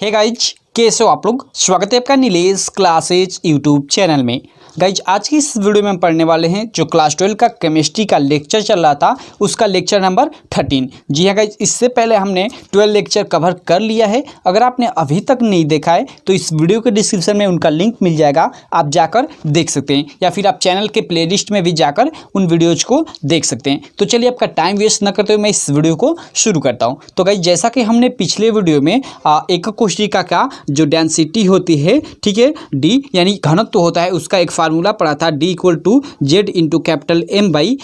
Hey guys, कैसे हो आप लोग। स्वागत है आपका नीलेश क्लासेज यूट्यूब चैनल में। गाइज, आज की इस वीडियो में हम पढ़ने वाले हैं जो क्लास 12 का केमिस्ट्री का लेक्चर चल रहा था उसका लेक्चर नंबर 13। जी हाँ गाइज, इससे पहले हमने 12 लेक्चर कवर कर लिया है। अगर आपने अभी तक नहीं देखा है तो इस वीडियो के डिस्क्रिप्शन में उनका लिंक मिल जाएगा, आप जाकर देख सकते हैं, या फिर आप चैनल के प्लेलिस्ट में भी जाकर उन वीडियोज को देख सकते हैं। तो चलिए आपका टाइम वेस्ट न करते हुए मैं इस वीडियो को शुरू करता हूँ। तो गाइज, जैसा कि हमने पिछले वीडियो में एक कोशिका का जो डेंसिटी होती है, ठीक है, डी यानी घनत्व होता है, उसका एक फार्मूला पढ़ा था, D equal to Z into capital M by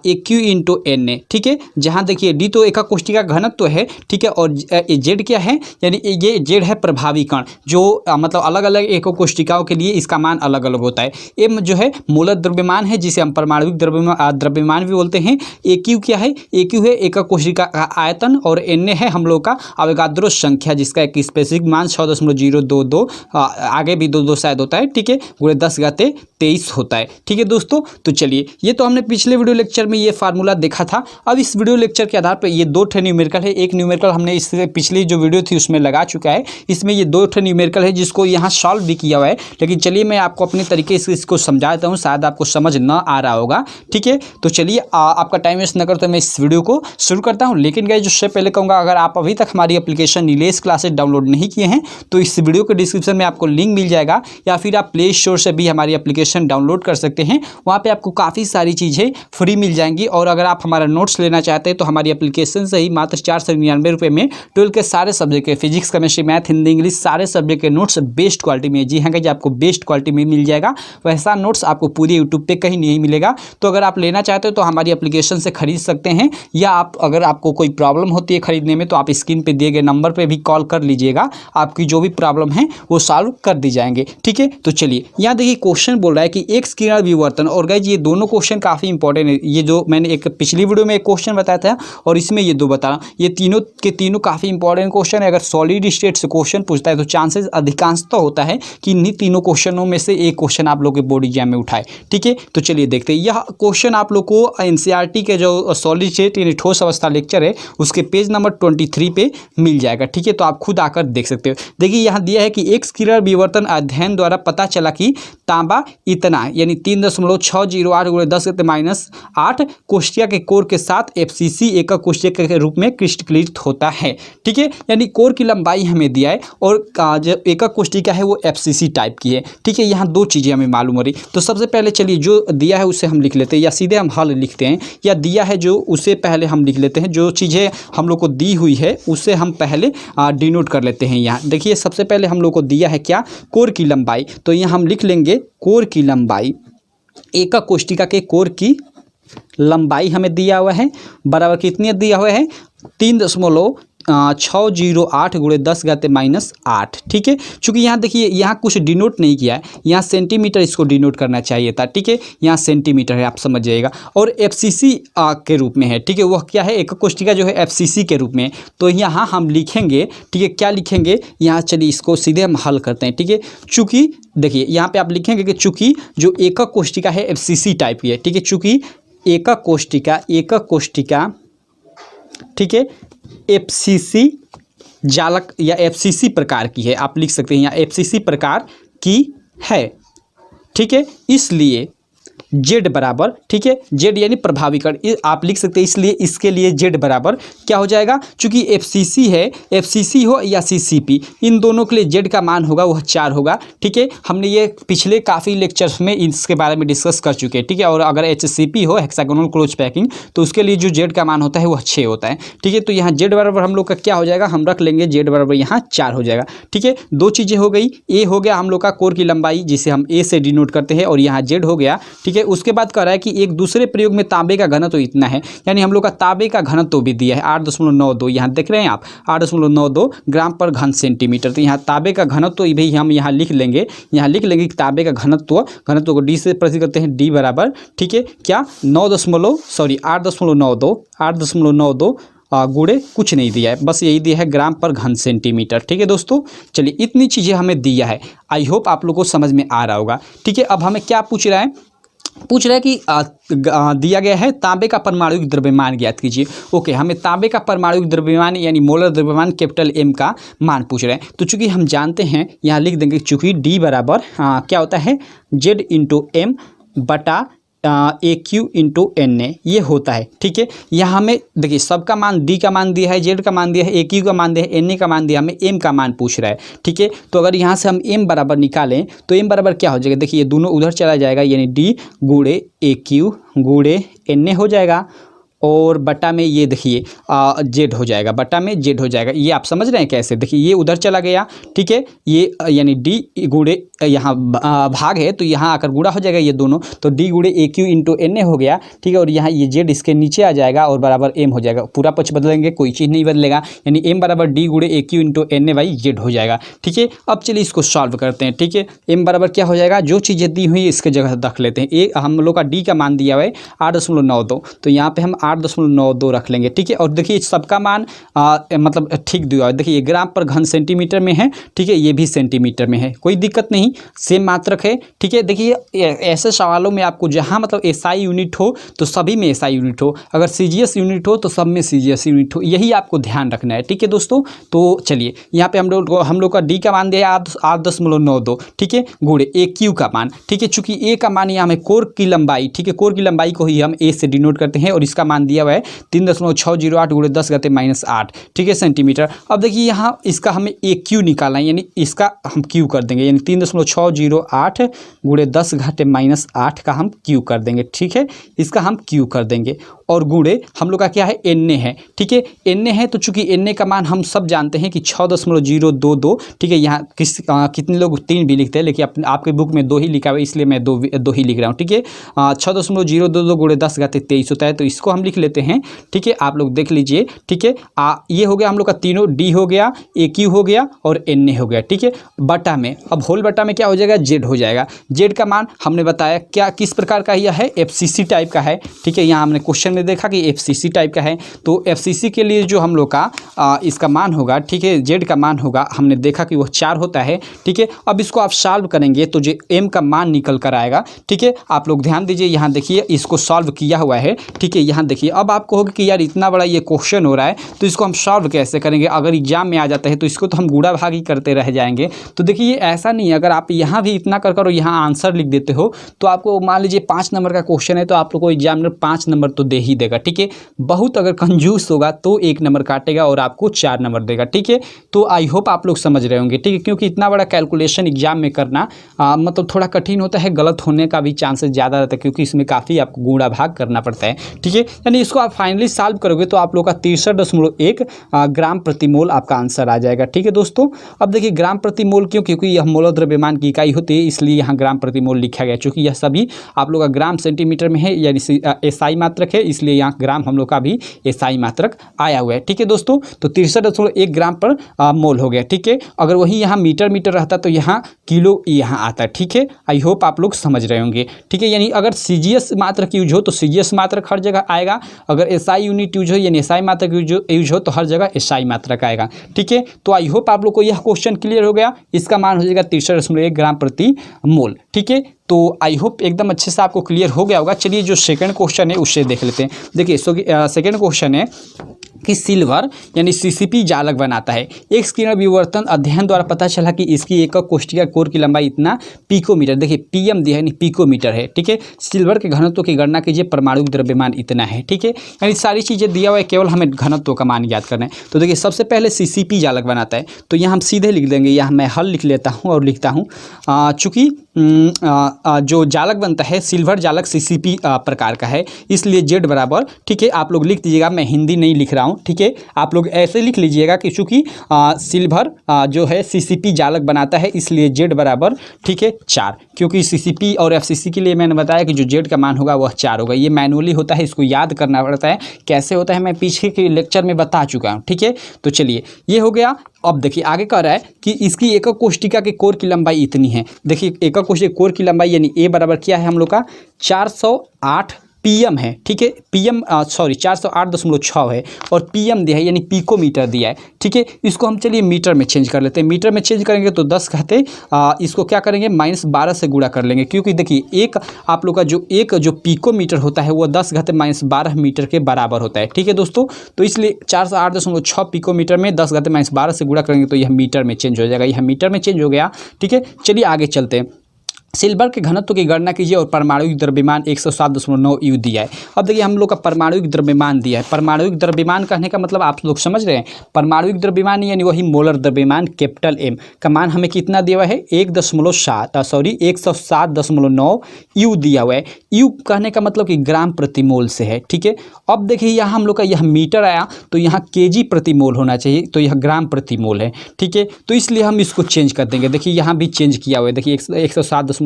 A Q into N A. ठीक है, जहाँ देखिए डी तो एका कोशिका का घनत्व है, ठीक है, और जेड क्या है, यानी ये जेड है प्रभावी कण, जो मतलब अलग अलग एक कोशिकाओं के लिए इसका मान अलग अलग होता है। एम जो है मूलत द्रव्यमान है, जिसे हम परमाणुविक द्रव्यमान भी बोलते हैं। ए क्यू क्या है, ए क्यू है एका कोशिका का आयतन, और एन ए है हम लोग का अवोगाद्रो संख्या, जिसका एक स्पेसिफिक मान 6.022 आगे भी 2 शायद होता है, ठीक है, गुणे 10⁻23 होता है। ठीक है दोस्तों, तो चलिए, ये तो हमने पिछले वीडियो लेक्चर में ये फार्मूला देखा था। अब इस वीडियो लेक्चर के आधार पर ये 2 न्यूमेरिकल है। एक न्यूमेरिकल हमने इससे पिछली जो वीडियो थी उसमें लगा चुका है, इसमें ये 2 न्यूमेरिकल है जिसको यहाँ सॉल्व भी किया हुआ है। लेकिन चलिए मैं आपको अपने तरीके से इसको समझा देता हूँ, शायद आपको समझ न आ रहा होगा। ठीक है, तो चलिए आपका टाइम वेस्ट न करते मैं इस वीडियो को शुरू करता हूँ। लेकिन गाइस, उससे पहले कहूँगा, अगर आप अभी तक हमारी एप्लीकेशन नीलेश क्लासेज डाउनलोड नहीं किए हैं तो इस वीडियो के डिस्क्रिप्शन में आपको लिंक मिल जाएगा, या फिर आप प्ले स्टोर से भी हमारी एप्लीकेशन डाउनलोड कर सकते हैं। वहाँ पे आपको काफ़ी सारी चीज़ें फ्री मिल जाएंगी। और अगर आप हमारा नोट्स लेना चाहते हैं तो हमारी एप्लीकेशन से ही मात्र 499 रुपये में 12 के सारे सब्जेक्ट के physics, chemistry, math, Hindi, English सारे सब्जेक्ट के नोट्स बेस्ट क्वालिटी में, जी हाँ, आपको बेस्ट क्वालिटी में मिल जाएगा। वैसा नोट्स आपको पूरी यूट्यूब पे कहीं नहीं मिलेगा। तो अगर आप लेना चाहते हो तो हमारी एप्लीकेशन से खरीद सकते हैं, या आप अगर आपको कोई प्रॉब्लम होती है खरीदने में तो आप स्क्रीन पे दिए गए नंबर पे भी कॉल कर लीजिएगा, आपकी जो भी प्रॉब्लम है वो सॉल्व कर दी जाएंगे। ठीक है, तो चलिए, यहाँ देखिए क्वेश्चन बोल रहा है कि एक्स किरण विवर्तन, और गाइस ये दोनों क्वेश्चन काफ़ी इंपॉर्टेंट है। ये जो मैंने एक पिछली वीडियो में एक क्वेश्चन बताया था और इसमें ये 2 बता रहा हूँ, ये तीनों के तीनों काफ़ी इंपॉर्टेंट क्वेश्चन है। अगर सॉलिड स्टेट से क्वेश्चन पूछता है तो चांसेस अधिकांशतः होता है कि इन्हीं तीनों क्वेश्चनों में से एक क्वेश्चन आप लोग के बोर्ड एग्जाम में उठाए। ठीक है, तो चलिए देखते हैं। यह क्वेश्चन आप लोग को एनसीईआरटी के जो सॉलिड स्टेट यानी ठोस अवस्था लेक्चर है उसके पेज नंबर 23 पे मिल जाएगा। ठीक है, तो आप खुद आकर देख सकते हो। देखिए यहाँ दिया है कि एक्स किरण विवर्तन अध्ययन द्वारा पता चला कि तांबा इतना यानी 3.608 × 10⁻8 कोशिका के कोर के साथ एफसीसी एक कोशिका के रूप में क्रिस्टलीकृत होता है। ठीक है, यानी कोर की लंबाई हमें दिया है और जो एक कोशिका है वो एफसीसी टाइप की है। ठीक है, यहाँ 2 चीज़ें हमें मालूम हो रही। तो सबसे पहले चलिए जो दिया है उसे हम लिख लेते हैं, या सीधे हम हल लिखते हैं, या दिया है जो उसे पहले हम लिख लेते हैं। जो चीज़ें हम लोग को दी हुई है उसे हम पहले डिनोट कर लेते हैं। यहाँ देखिए, सबसे पहले हम लोग को दिया है क्या, कोर की लंबाई। तो यहाँ हम लिख लेंगे कोर की लंबाई, एक कोशिका के कोर की लंबाई हमें दिया हुआ है, बराबर कितनी दिया हुआ है, 3.608 × 10⁻8। ठीक है, चूँकि यहाँ देखिए यहाँ कुछ डिनोट नहीं किया है, यहाँ सेंटीमीटर इसको डिनोट करना चाहिए था। ठीक है, यहाँ सेंटीमीटर है, आप समझ जाइएगा, और एफसीसी के रूप में है। ठीक है, वह क्या है, एक कोशिका जो है एफसीसी के रूप में। तो यहाँ हम लिखेंगे, ठीक है, क्या लिखेंगे यहाँ, चलिए इसको सीधे हम हल करते हैं। ठीक है, चूँकि देखिए यहाँ पे आप लिखेंगे कि चूँकि जो एक कोशिका है एफसीसी टाइप की है। ठीक है, चूँकि एक कोशिका, ठीक है, एफसीसी जालक या एफसीसी प्रकार की है, आप लिख सकते हैं यहाँ एफसीसी प्रकार की है। ठीक है, इसलिए जेड बराबर, ठीक है, जेड यानी प्रभावी कण आप लिख सकते हैं, इसलिए इसके लिए जेड बराबर क्या हो जाएगा, चूंकि एफसीसी है, एफसीसी हो या सीसीपी, इन दोनों के लिए जेड का मान होगा वह 4 होगा। ठीक है, हमने ये पिछले काफ़ी लेक्चर्स में इसके बारे में डिस्कस कर चुके हैं। ठीक है, और अगर एचसीपी हो, हेक्सागोनल क्लोज पैकिंग, तो उसके लिए जो जेड का मान होता है वह 6 होता है। ठीक है, तो यहाँ जेड बराबर हम लोग का क्या हो जाएगा, हम रख लेंगे जेड बराबर यहाँ 4 हो जाएगा। ठीक है, 2 चीज़ें हो गई, ए हो गया हम लोग का कोर की लंबाई जिसे हम ए से डिनोट करते हैं, और यहाँ जेड हो गया। ठीक है, उसके बाद कह रहा है कि एक दूसरे प्रयोग में तांबे का घनत्व इतना है, यानी हम लोग का तांबे का घनत्व भी दिया है 8.92, यहाँ देख रहे हैं आप 8.92 ग्राम पर घन सेंटीमीटर। तो यहाँ तांबे का घनत्व भी हम यहाँ लिख लेंगे, कि तांबे का घनत्व को डी से प्रस्तुत करते हैं, डी बराबर, ठीक है, क्या 8.92 गुणे कुछ नहीं दिया है, बस यही दिया है ग्राम पर घन सेंटीमीटर। ठीक है दोस्तों, चलिए इतनी चीज़ें हमें दिया है, आई होप आप लोगों को समझ में आ रहा होगा। ठीक है, अब हमें क्या पूछ रहा है, पूछ रहा है कि दिया गया है तांबे का परमाणुिक द्रव्यमान ज्ञात कीजिए। ओके, हमें तांबे का परमाणुिक द्रव्यमान यानी मोलर द्रव्यमान कैपिटल M का मान पूछ रहे हैं। तो चूंकि हम जानते हैं, यहाँ लिख देंगे चूंकि D बराबर क्या होता है Z इंटू M बटा AQ इंटू NA ये होता है। ठीक है, यहाँ हमें देखिए सबका मान D का मान दिया है, Z का मान दिया है, AQ का मान दिया है, NA का मान दिया, हमें M का मान पूछ रहा है। ठीक है, तो अगर यहाँ से हम M बराबर निकालें तो M बराबर क्या हो जाएगा, देखिए ये दोनों उधर चला जाएगा, यानी D गुणे AQ गुणे NA हो जाएगा, और बटा में ये देखिए Z हो जाएगा, बटा में Z हो जाएगा। ये आप समझ रहे हैं कैसे, देखिए ये उधर चला गया। ठीक है, ये यानी D गुणे यहाँ भाग है तो यहाँ आकर गुणा हो जाएगा ये दोनों, तो D गुणे AQ इंटू NA हो गया। ठीक है, और यहाँ ये Z इसके नीचे आ जाएगा और बराबर M हो जाएगा। पूरा पक्ष बदलेंगे, कोई चीज़ नहीं बदलेगा, यानी M बराबर D गुणे AQ into NA by Z हो जाएगा। ठीक है, अब चलिए इसको सॉल्व करते हैं। ठीक है, M बराबर क्या हो जाएगा, जो चीज़ें दी हुई इसके जगह रख लेते हैं। एक हम लोग का D का मान दिया हुआ है 8.92, तो यहाँ पे हम 8.92 रख लेंगे। ठीक है, और देखिए सबका मान मतलब ठीक दिया है। देखिए ये ग्राम पर घन सेंटीमीटर में है। ठीक है, ये भी सेंटीमीटर में है, कोई दिक्कत नहीं, सेम मात्रक है। ठीक है, देखिए ऐसे सवालों में आपको जहाँ मतलब SI यूनिट हो तो सभी में SI यूनिट हो, अगर CGS यूनिट हो तो सब में CGS यूनिट हो, यही आपको ध्यान रखना है। ठीक है दोस्तों, तो चलिए यहाँ पे हम लोग का D का मान दिया है 8.92। ठीक है, गुणे AQ का मान। ठीक है, चूंकि A का मान यहाँ हमें कोर की लंबाई, ठीक है, कोर की लंबाई को ही हम A से डिनोट करते हैं, और इसका मान दिया हुआ है 3.608 गुणे 10⁻⁸ ठीक है सेंटीमीटर। अब देखिए यहाँ इसका हमें AQ निकालना है, यानी इसका हम Q कर देंगे, यानी 3.608 गुणे 10⁻⁸ का हम Q कर देंगे। ठीक है, इसका हम Q कर देंगे, और गुणे हम लोग का क्या है NA है। ठीक है, NA है, तो चूंकि NA का मान हम सब जानते हैं कि 6.022। ठीक है, यहाँ कितने लोग 3 भी लिखते हैं, लेकिन आपके बुक में 2 ही लिखा हुआ है, इसलिए मैं दो ही लिख रहा हूँ। ठीक है, 6.022 गुणे 10⁻23 होता है, तो इसको हम लिख लेते हैं। ठीक है, आप लोग देख लीजिए। ठीक है, ये हो गया हम लोग का तीनों, D हो गया, AQ हो गया और NA हो गया। ठीक है, बटा में अब होल बटा में क्या हो जाएगा, Z हो जाएगा। Z का मान हमने बताया क्या किस प्रकार का यह है, FCC टाइप का है। ठीक है, यहाँ हमने क्वेश्चन में देखा कि FCC टाइप का है, तो FCC के लिए जो हम लोग का इसका मान होगा, ठीक है, Z का मान होगा, हमने देखा कि वह 4 होता है। ठीक है, अब इसको आप सॉल्व करेंगे तो जो M का मान निकल कर आएगा। ठीक है, आप लोग ध्यान दीजिए, यहाँ देखिए इसको सॉल्व किया हुआ है। ठीक है, यहाँ देखिए, अब आपको होगा कि यार इतना बड़ा ये क्वेश्चन हो रहा है तो इसको हम सॉल्व कैसे करेंगे, अगर एग्जाम में आ जाता है तो इसको तो हम गुणा भाग ही करते रह जाएंगे। तो देखिए ये ऐसा नहीं है, अगर आप यहाँ भी इतना कर और यहाँ आंसर लिख देते हो तो आपको मान लीजिए 5 नंबर का क्वेश्चन है तो आप लोग को एग्जामिनर 5 नंबर तो दे ही देगा। ठीक है, बहुत अगर कंजूस होगा तो 1 नंबर काटेगा और आपको 4 नंबर देगा। ठीक है, तो आई होप आप लोग समझ रहे होंगे। ठीक है, क्योंकि इतना बड़ा कैलकुलेशन एग्जाम में करना मतलब थोड़ा कठिन होता है, गलत होने का भी चांसेस ज़्यादा रहता है, क्योंकि इसमें काफ़ी आपको गुणा भाग करना पड़ता है। ठीक है, यानी इसको आप फाइनली सॉल्व करोगे तो आप लोग का 63.1 ग्राम प्रति मोल आपका आंसर आ जाएगा। ठीक है दोस्तों, अब देखिए ग्राम प्रति मोल क्यों, क्योंकि यह मोल द्रव्यमान की इकाई होती है, इसलिए यहाँ ग्राम प्रति मोल लिखा गया। चूँकि यह सभी आप लोग का ग्राम सेंटीमीटर में है, यानी SI मात्रक है, इसलिए यहाँ ग्राम हम लोग का भी SI मात्रक आया हुआ है। ठीक है दोस्तों, तो 63.1 ग्राम पर मोल हो गया। ठीक है, अगर वही यहाँ मीटर रहता तो यहाँ किलो यहाँ आता है। ठीक है, आई होप आप लोग समझ रहे होंगे। ठीक है, यानी अगर CGS मात्रक यूज हो तो CGS मात्रक हर जगह आएगा, अगर SI यूनिट यूज हो यानी SI मात्रक यूज हो तो हर जगह SI मात्रक आएगा। ठीक है, तो आई होप आप लोग को यह क्वेश्चन क्लियर हो गया। इसका मान हो जाएगा 63.1 ग्राम प्रति मोल। ठीक है, तो आई होप एकदम अच्छे से आपको क्लियर हो गया होगा। चलिए जो सेकंड क्वेश्चन है उससे देख लेते हैं। देखिए सेकंड क्वेश्चन है कि सिल्वर यानी CCP जालक बनाता है। एक किरण विवर्तन अध्ययन द्वारा पता चला कि इसकी एकक कोष्ठिका कोर की लंबाई इतना पिकोमीटर, देखिए PM दिया है यानी पिकोमीटर है। ठीक है, सिल्वर के घनत्व की गणना कीजिए, परमाणु द्रव्यमान इतना है। ठीक है, यानी सारी चीज़ें दिया हुआ है, केवल हमें घनत्व का मान याद करना है। तो देखिए सबसे पहले CCP जालक बनाता है, तो यहाँ हम सीधे लिख देंगे, यहाँ मैं हल लिख लेता हूँ और लिखता हूँ चूँकि जो जालक बनता है सिल्वर जालक CCP प्रकार का है, इसलिए Z बराबर, ठीक है, आप लोग लिख दीजिएगा, मैं हिंदी नहीं लिख रहा हूँ। ठीक है, आप लोग ऐसे लिख लीजिएगा कि चूँकि सिल्वर जो है CCP जालक बनाता है, इसलिए Z बराबर, ठीक है, 4, क्योंकि CCP और FCC के लिए मैंने बताया कि जो Z का मान होगा वह 4 होगा। ये मैनुअली होता है, इसको याद करना पड़ता है, कैसे होता है मैं पीछे के लेक्चर में बता चुका हूँ। ठीक है, तो चलिए ये हो गया। अब देखिए आगे कह रहा है कि इसकी एकक कोष्ठिका के कोर की लंबाई इतनी है। देखिए एकक कोष्ठिका कोर की लंबाई यानी A बराबर क्या है हम लोग का 408 पीएम है, ठीक है, पीएम 408.6 है और पीएम दिया है यानी पिकोमीटर दिया है, ठीक है। इसको हम चलिए मीटर में चेंज कर लेते हैं। मीटर में चेंज करेंगे तो 10 घाते इसको क्या करेंगे -12 से गुणा कर लेंगे, क्योंकि देखिए एक आप लोग का जो पिकोमीटर होता है वो 10 घाते -12 मीटर के बराबर होता है, ठीक है दोस्तों। तो इसलिए 408.6 पिकोमीटर में 10 घाते -12 से गुणा करेंगे तो यह मीटर में चेंज हो जाएगा, यह मीटर में चेंज हो गया, ठीक है। चलिए आगे चलते हैं। सिल्वर के घनत्व की गणना कीजिए और परमाणुविक द्रव्यमान 107.9 यू दिया है। अब देखिए हम लोग का परमाणुविक द्रव्यमान दिया है। परमाणुविक द्रव्यमान कहने का मतलब आप लोग समझ रहे हैं, परमाणुविक द्रव्यमान यानी वही मोलर द्रव्यमान कैपिटल एम का मान हमें कितना दिया हुआ है 107.9 यू दिया हुआ है। यू कहने का मतलब कि ग्राम प्रति मोल से है, ठीक है। अब देखिए यहाँ हम लोग का यह मीटर आया तो यहाँ केजी प्रति मोल होना चाहिए, तो यह ग्राम प्रति मोल है, ठीक है। तो इसलिए हम इसको चेंज कर देंगे। देखिए यहाँ भी चेंज किया हुआ है, देखिए 107.9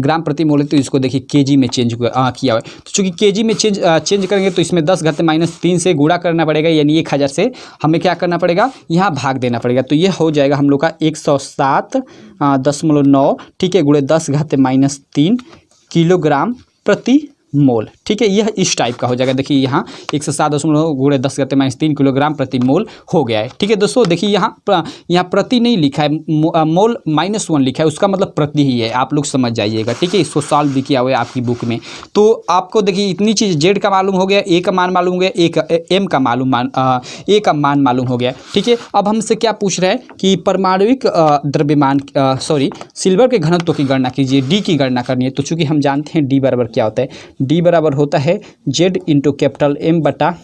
ग्राम प्रति मोल है तो इसको देखिए केजी में चेंज किया हुआ है। तो चूंकि केजी में चेंज करेंगे तो इसमें 10 घाते -3 से गुणा करना पड़ेगा, यानी 1000 से हमें क्या करना पड़ेगा, यहाँ भाग देना पड़ेगा। तो ये हो जाएगा हम लोग का 107.9, ठीक है, गुणे 10 घाते -3 किलोग्राम प्रति मोल, ठीक है। यह इस टाइप का हो जाएगा। देखिए यहाँ 107.9 गुणे 10 घाते -3 किलोग्राम प्रति मोल हो गया है, ठीक है दोस्तों। देखिए यहाँ प्रति नहीं लिखा है, मोल -1 लिखा है, उसका मतलब प्रति ही है, आप लोग समझ जाइएगा, ठीक है। इसको सॉल्व भी किया हुआ है आपकी बुक में। तो आपको देखिए इतनी चीज़ जेड का मालूम हो गया, ए का मान मालूम हो गया, ए का मान मालूम हो गया, ठीक है। अब हमसे क्या पूछ रहा है कि परमाणुविक द्रव्यमान सिल्वर के घनत्व की गणना कीजिए, डी की गणना करनी है। तो चूंकि हम जानते हैं डी बराबर क्या होता है, डी बराबर होता है जेड इंटू कैपिटल एम बटा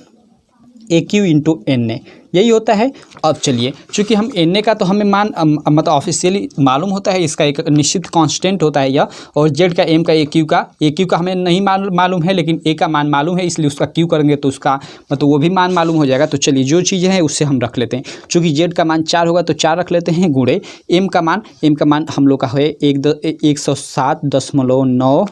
ए क्यू इंटू एन ए, यही होता है। अब चलिए चूंकि हम एन ए का तो हमें मान मतलब ऑफिशियली मालूम होता है, इसका एक निश्चित कांस्टेंट होता है यह, और जेड का एम का ए क्यू का हमें नहीं मालूम है, लेकिन ए का मान मालूम है, इसलिए उसका क्यू करेंगे तो उसका मतलब वो भी मान मालूम हो जाएगा। तो चलिए जो चीज़ें हैं उससे हम रख लेते हैं। चूँकि जेड का मान 4 होगा तो 4 रख लेते हैं, गुणे एम का मान हम लोग का है 107.9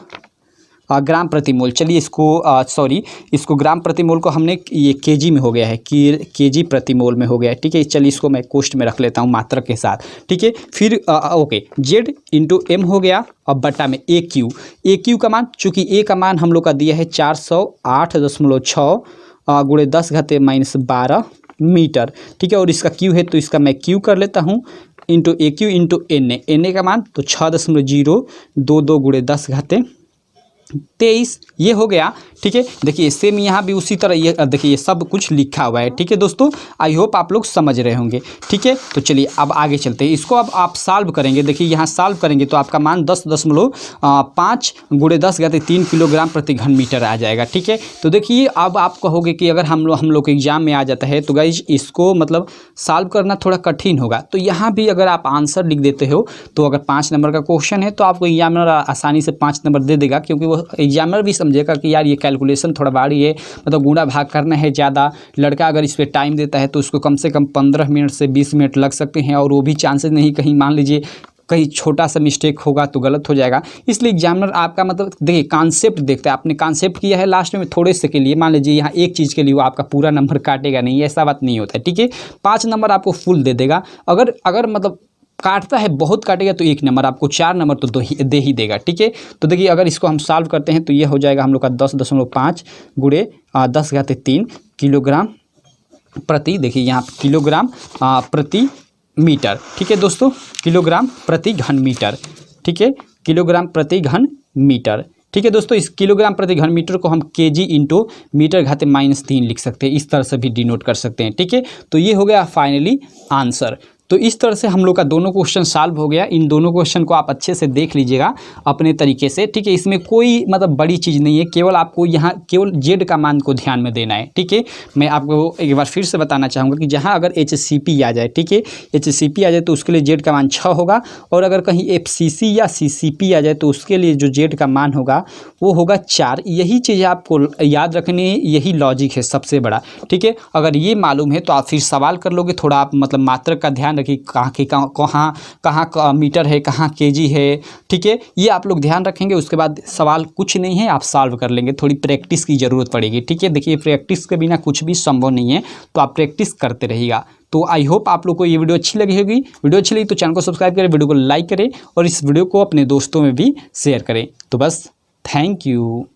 ग्राम प्रति मोल। चलिए इसको ग्राम प्रति मोल को हमने ये केजी में हो गया है, केजी प्रति मोल में हो गया है, ठीक है। चलिए इसको मैं कोष्ठ में रख लेता हूँ मात्रक के साथ, ठीक है। फिर ओके, जेड इंटू एम हो गया, अब बटा में ए क्यू का मान, चूँकि ए का मान हम लोग का दिया है 408.6 गुणे 10 घाते -12 मीटर, ठीक है। और इसका क्यू है तो इसका मैं क्यू कर लेता हूँ into A Q into N A का मान तो 6.022 गुणे 10 घाते 23 ये हो गया, ठीक है। देखिए सेम यहाँ भी उसी तरह ये देखिए ये सब कुछ लिखा हुआ है, ठीक है दोस्तों। आई होप आप लोग समझ रहे होंगे, ठीक है। तो चलिए अब आगे चलते हैं। इसको अब आप सॉल्व करेंगे, देखिए यहाँ सॉल्व करेंगे तो आपका मान 10.5 गुणे 10 घाते 3 किलोग्राम प्रति घन मीटर आ जाएगा, ठीक है। तो देखिए अब आप कहोगे कि अगर हम लोग के एग्जाम में आ जाता है तो गाइज इसको मतलब सॉल्व करना थोड़ा कठिन होगा। तो यहाँ भी अगर आप आंसर लिख देते हो तो अगर 5 नंबर का क्वेश्चन है तो आपको एग्जामिनर आसानी से 5 नंबर दे देगा, क्योंकि वो एग्जामिनर भी समझेगा कि यार ये कैलकुलेशन थोड़ा भारी है, मतलब गुणा भाग करना है ज़्यादा। लड़का अगर इस पर टाइम देता है तो उसको कम से कम 15 मिनट से 20 मिनट लग सकते हैं, और वो भी चांसेस नहीं कहीं मान लीजिए कहीं छोटा सा मिस्टेक होगा तो गलत हो जाएगा। इसलिए एग्जामिनर आपका मतलब देखिए कॉन्सेप्ट देखता है, आपने कॉन्सेप्ट किया है लास्ट में थोड़े से के लिए, मान लीजिए यहाँ एक चीज़ के लिए वो आपका पूरा नंबर काटेगा नहीं, ऐसा बात नहीं होता है, ठीक है। 5 नंबर आपको फुल दे देगा। अगर मतलब काटता है, बहुत काटेगा तो 1 नंबर, आपको 4 नंबर तो दे ही देगा, ठीक है। तो देखिए अगर इसको हम सॉल्व करते हैं तो ये हो जाएगा हम लोग का 10.5 गुणे 10 घाते 3 किलोग्राम प्रति, देखिए यहाँ किलोग्राम प्रति मीटर, ठीक है दोस्तों, किलोग्राम प्रति घन मीटर, ठीक है, किलोग्राम प्रति घन मीटर, ठीक है दोस्तों। इस किलोग्राम प्रति घन मीटर को हम केजी इंटू मीटर घाते -3 लिख सकते हैं, इस तरह से भी डिनोट कर सकते हैं, ठीक है। तो ये हो गया फाइनली आंसर। तो इस तरह से हम लोग का दोनों क्वेश्चन सॉल्व हो गया। इन दोनों क्वेश्चन को आप अच्छे से देख लीजिएगा अपने तरीके से, ठीक है। इसमें कोई मतलब बड़ी चीज़ नहीं है, केवल आपको यहाँ केवल जेड का मान को ध्यान में देना है, ठीक है। मैं आपको एक बार फिर से बताना चाहूँगा कि जहाँ अगर HCP आ जाए, ठीक है, HCP आ जाए तो उसके लिए जेड का मान 6 होगा, और अगर कहीं FCC या CCP आ जाए तो उसके लिए जो जेड का मान होगा वो होगा 4। यही चीज़ आपको याद रखनी है, यही लॉजिक है सबसे बड़ा, ठीक है। अगर ये मालूम है तो आप फिर सवाल कर लोगे, थोड़ा आप मतलब मात्रक का ध्यान कि कहाँ मीटर है, कहाँ केजी है, ठीक है। ये आप लोग ध्यान रखेंगे, उसके बाद सवाल कुछ नहीं है, आप सॉल्व कर लेंगे। थोड़ी प्रैक्टिस की ज़रूरत पड़ेगी, ठीक है। देखिए प्रैक्टिस के बिना कुछ भी संभव नहीं है, तो आप प्रैक्टिस करते रहिएगा। तो आई होप आप लोग को ये वीडियो अच्छी लगी होगी। वीडियो अच्छी लगी तो चैनल को सब्सक्राइब करें, वीडियो को लाइक करें और इस वीडियो को अपने दोस्तों में भी शेयर करें। तो बस थैंक यू।